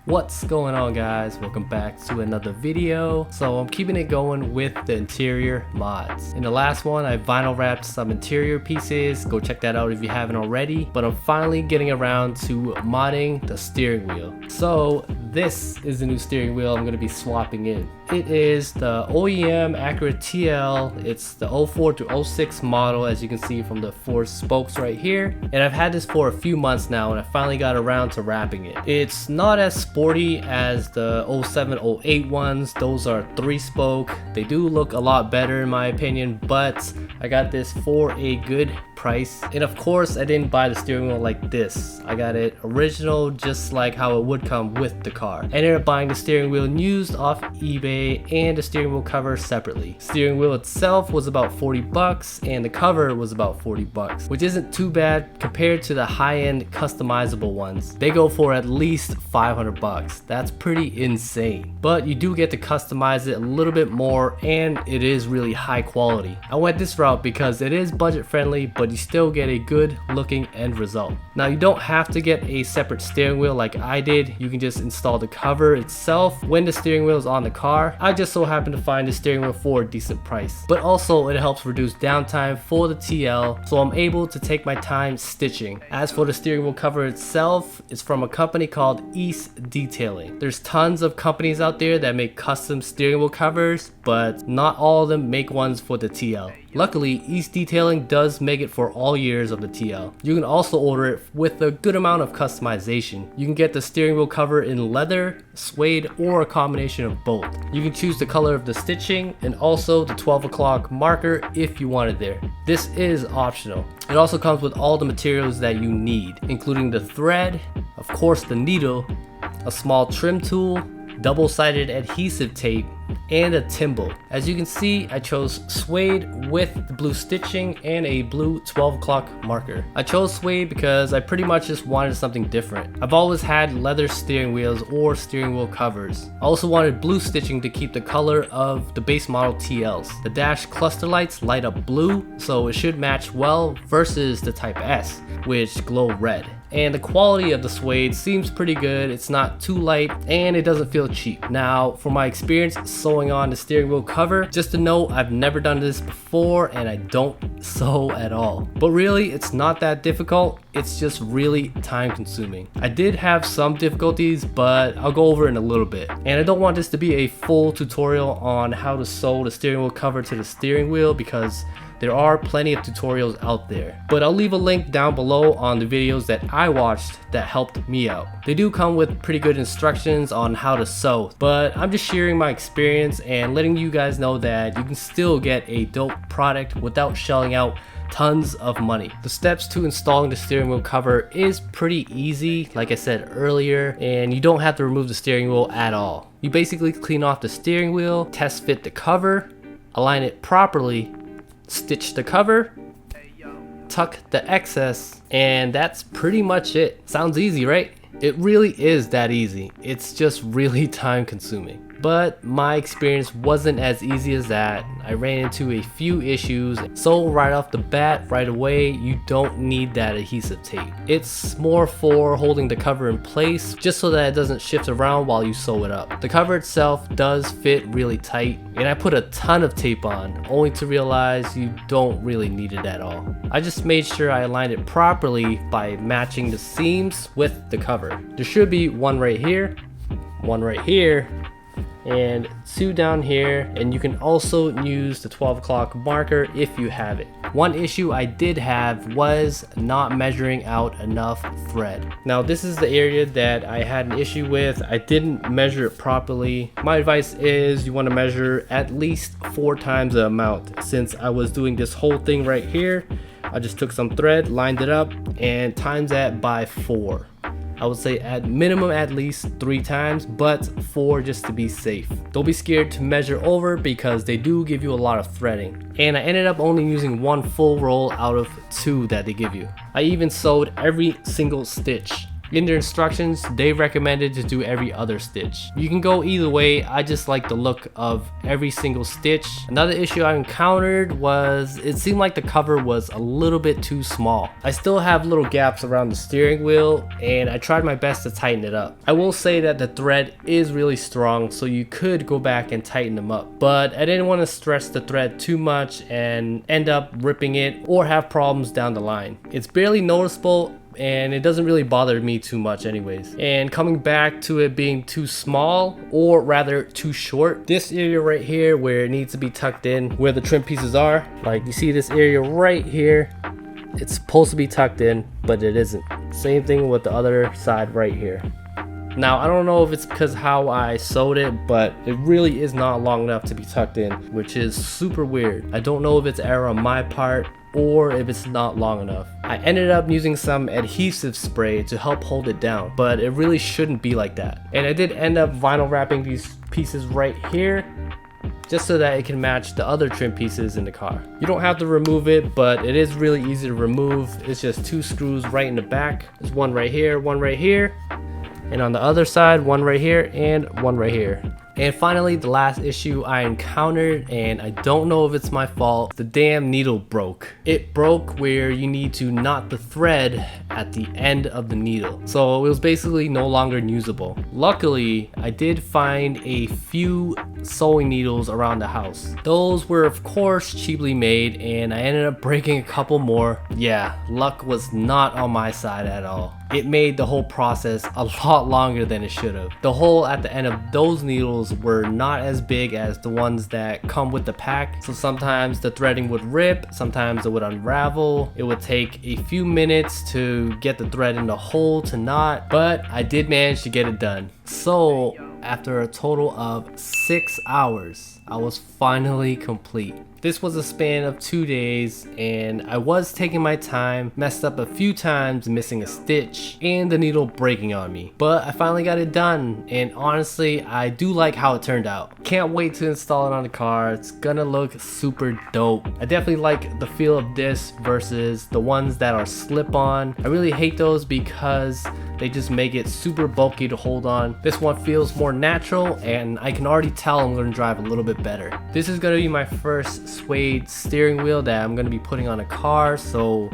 What's going on, guys? Welcome back to another video. So I'm keeping it going with the interior mods. In the last one, I vinyl wrapped some interior pieces. Go check that out if you haven't already. But I'm finally getting around to modding the steering wheel. So this is the new steering wheel I'm going to be swapping in. It is the OEM Accurate TL. It's the 04 to 06 model, as you can see from the 4 spokes right here. And I've had this for a few months now, and I finally got around to wrapping it. It's not as sporty as the 07, 08 ones. Those are 3-spoke. They do look a lot better in my opinion, but I got this for a good price. And of course, I didn't buy the steering wheel like this. I got it original, just like how it would come with the car. I ended up buying the steering wheel used off eBay and the steering wheel cover separately. Steering wheel itself was about 40 bucks and the cover was about 40 bucks, which isn't too bad compared to the high-end customizable ones. They go for at least 500 bucks. That's pretty insane. But you do get to customize it a little bit more, and it is really high quality. I went this route because it is budget friendly, but you still get a good looking end result. Now, you don't have to get a separate steering wheel like I did. You can just install the cover itself when the steering wheel is on the car. I just so happened to find the steering wheel for a decent price. But also it helps reduce downtime for the TL, so I'm able to take my time stitching. As for the steering wheel cover itself, it's from a company called East Detailing. There's tons of companies out there that make custom steering wheel covers, but not all of them make ones for the TL. Luckily, East Detailing does make it for all years of the TL. You can also order it with a good amount of customization. You can get the steering wheel cover in leather, suede, or a combination of both. You can choose the color of the stitching and also the 12 o'clock marker if you want it there. This is optional. It also comes with all the materials that you need, including the thread, of course the needle, a small trim tool, double-sided adhesive tape, and a thimble. As you can see, I chose suede with the blue stitching and a blue 12 o'clock marker. I chose suede because I pretty much just wanted something different. I've always had leather steering wheels or steering wheel covers. I also wanted blue stitching to keep the color of the base model TLs. The dash cluster lights light up blue, so it should match well versus the Type S, which glow red. And the quality of the suede seems pretty good. It's not too light and it doesn't feel cheap. Now, for my experience sewing on the steering wheel cover, just to know, I've never done this before and I don't sew at all. But really, it's not that difficult. It's just really time consuming. I did have some difficulties, but I'll go over it in a little bit. And I don't want this to be a full tutorial on how to sew the steering wheel cover to the steering wheel because there are plenty of tutorials out there. But I'll leave a link down below on the videos that I watched that helped me out. They do come with pretty good instructions on how to sew, but I'm just sharing my experience and letting you guys know that you can still get a dope product without shelling out tons of money. The steps to installing the steering wheel cover is pretty easy, like I said earlier, and you don't have to remove the steering wheel at all. You basically clean off the steering wheel, test fit the cover, align it properly, stitch the cover, tuck the excess, and that's pretty much it. Sounds easy, right? It really is that easy. It's just really time consuming. But my experience wasn't as easy as that. I ran into a few issues. So right off the bat, right away, you don't need that adhesive tape. It's more for holding the cover in place, just so that it doesn't shift around while you sew it up. The cover itself does fit really tight, and I put a ton of tape on, only to realize you don't really need it at all. I just made sure I aligned it properly by matching the seams with the cover. There should be one right here, and 2 down here, and you can also use the 12 o'clock marker if you have it. One issue I did have was not measuring out enough thread. Now, this is the area that I had an issue with. I didn't measure it properly. My advice is you want to measure at least 4 times the amount. Since I was doing this whole thing right here, I just took some thread, lined it up, and times that by 4. I would say at minimum at least 3 times, but 4 just to be safe. Don't be scared to measure over because they do give you a lot of threading. And I ended up only using 1 full roll out of 2 that they give you. I even sewed every single stitch. In their instructions, they recommended to do every other stitch. You can go either way, I just like the look of every single stitch. Another issue I encountered was it seemed like the cover was a little bit too small. I still have little gaps around the steering wheel and I tried my best to tighten it up. I will say that the thread is really strong, so you could go back and tighten them up, but I didn't want to stress the thread too much and end up ripping it or have problems down the line. It's barely noticeable and it doesn't really bother me too much anyways. And coming back to it being too small, or rather too short, this area right here where it needs to be tucked in, where the trim pieces are, like you see this area right here, it's supposed to be tucked in, but it isn't. Same thing with the other side right here. Now, I don't know if it's because how I sewed it, but it really is not long enough to be tucked in, which is super weird. I don't know if it's error on my part or if it's not long enough. I ended up using some adhesive spray to help hold it down, but it really shouldn't be like that. And I did end up vinyl wrapping these pieces right here, just so that it can match the other trim pieces in the car. You don't have to remove it, but it is really easy to remove. It's just 2 screws right in the back. There's one right here, and on the other side, one right here and one right here. And finally, the last issue I encountered, and I don't know if it's my fault, the damn needle broke. It broke where you need to knot the thread at the end of the needle. So it was basically no longer usable. Luckily, I did find a few sewing needles around the house. Those were of course cheaply made, and I ended up breaking a couple more. Yeah, luck was not on my side at all. It made the whole process a lot longer than it should have. The hole at the end of those needles were not as big as the ones that come with the pack, so sometimes the threading would rip, sometimes it would unravel. It would take a few minutes to get the thread in the hole to knot, but I did manage to get it done. So after a total of 6 hours, I was finally complete. This was a span of 2 days, and I was taking my time, messed up a few times, missing a stitch, and the needle breaking on me. But I finally got it done, and honestly, I do like how it turned out. Can't wait to install it on the car. It's gonna look super dope. I definitely like the feel of this versus the ones that are slip-on. I really hate those because they just make it super bulky to hold on. This one feels more natural, and I can already tell I'm gonna drive a little bit better. This is gonna be my first Suede steering wheel that I'm gonna be putting on a car, so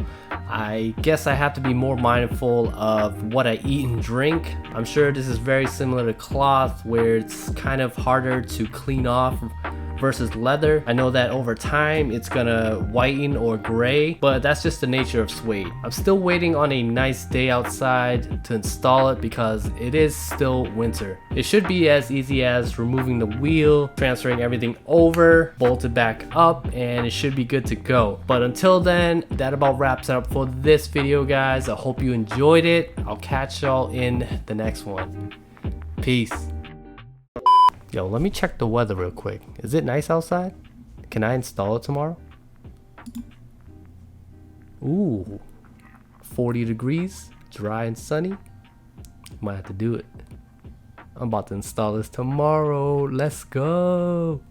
I guess I have to be more mindful of what I eat and drink. I'm sure this is very similar to cloth, where it's kind of harder to clean off versus leather. I know that over time it's gonna whiten or gray, but that's just the nature of suede. I'm still waiting on a nice day outside to install it because it is still winter. It should be as easy as removing the wheel, transferring everything over, bolt it back up, and it should be good to go. But until then, that about wraps it up for this video, guys. I hope you enjoyed it. I'll catch y'all in the next one. Peace. Yo, let me check the weather real quick. Is it nice outside? Can I install it tomorrow? Ooh, 40 degrees, dry and sunny. Might have to do it. I'm about to install this tomorrow. Let's go.